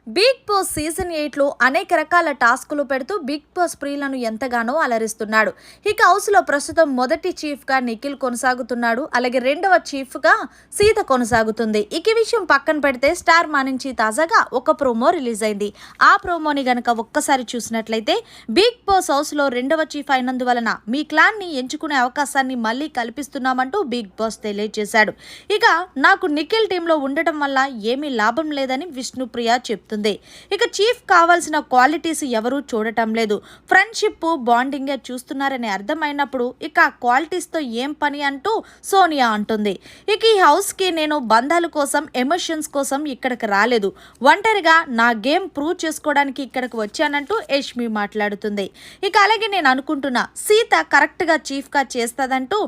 Big boss season 8లో అనేక రకాల టాస్కులు పెడుతూ బిగ్ బాస్ ప్రియులను ఎంతగానో అలరిస్తున్నాడు. ఇక హౌస్లో ప్రస్తుతం మొదటి చీఫ్గా నిఖిల్ కొనసాగుతున్నాడు. అలాగే రెండవ చీఫ్గా సీత కొనసాగుతుంది. ఇక విషయం పక్కన పెడితే స్టార్ మా నుంచి తాజాగా ఒక ప్రోమో రిలీజ్ అయింది. ఆ ప్రోమోని గనక ఒక్కసారి చూసినట్లయితే బిగ్ బాస్ హౌస్లో రెండవ చీఫ్ అయినందువలన మీ క్లాన్ని ఎంచుకునే అవకాశాన్ని మళ్ళీ కల్పిస్తున్నామంటూ బిగ్ బాస్ తెలియజేశాడు. ఇక నాకు నిఖిల్ టీంలో ఉండటం వల్ల ఏమీ లాభం లేదని విష్ణుప్రియ చెప్తుంది. ఇక చీఫ్ కావాల్సిన క్వాలిటీస్ ఎవరూ చూడటం లేదు, ఫ్రెండ్షిప్ బాండింగే చూస్తున్నారని అర్థమైనప్పుడు ఇక క్వాలిటీస్ తో ఏం పని అంటూ సోనియా అంటుంది. ఇక ఈ హౌస్ కి నేను బంధాల కోసం ఎమోషన్స్ కోసం ఇక్కడికి రాలేదు, ఒంటరిగా నా గేమ్ ప్రూవ్ చేసుకోవడానికి ఇక్కడికి వచ్చానంటూ యష్మి మాట్లాడుతుంది. ఇక అలాగే నేను అనుకుంటున్నా సీత కరెక్ట్ గా చీఫ్ గా చేస్తదంటూ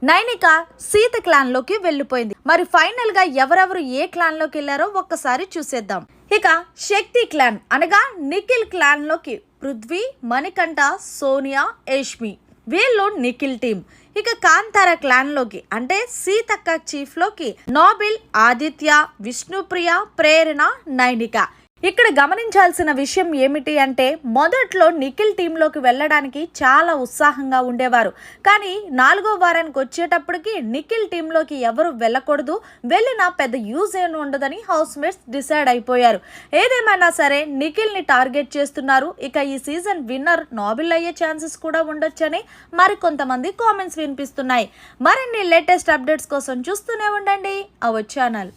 నైనిక సీత క్లాన్ లోకి వెళ్ళిపోయింది. మరి ఫైనల్ గా ఎవరెవరు ఏ క్లాన్ లోకి వెళ్ళారో ఒక్కసారి చూసేద్దాం. ఇక శక్తి క్లాన్ అనగా నిఖిల్ క్లాన్ లోకి పృథ్వీ, మణికంఠ, సోనియా, యష్మి వీళ్ళు నిఖిల్ టీం. ఇక కాంతార క్లాన్ లోకి అంటే సీతక్క చీఫ్ లోకి నోబిల్, ఆదిత్య, విష్ణుప్రియ, ప్రేరణ, నైనిక. ఇక్కడ గమనించాల్సిన విషయం ఏమిటి అంటే మొదట్లో నిఖిల్ టీంలోకి వెళ్ళడానికి చాలా ఉత్సాహంగా ఉండేవారు. కానీ 4వ వారానికి వచ్చేటప్పటికి నిఖిల్ టీంలోకి ఎవరు వెళ్ళకూడదు, వెళ్ళినా పెద్ద యూజ్ ఏమి ఉండదని హౌస్ మేట్స్ డిసైడ్ అయిపోయారు. ఏదేమైనా సరే నిఖిల్ని టార్గెట్ చేస్తున్నారు. ఇక ఈ సీజన్ విన్నర్ నోబెల్ అయ్యే ఛాన్సెస్ కూడా ఉండొచ్చని మరికొంతమంది కామెంట్స్ వినిపిస్తున్నాయి. మరిన్ని లేటెస్ట్ అప్డేట్స్ కోసం చూస్తూనే ఉండండి అవర్ ఛానల్.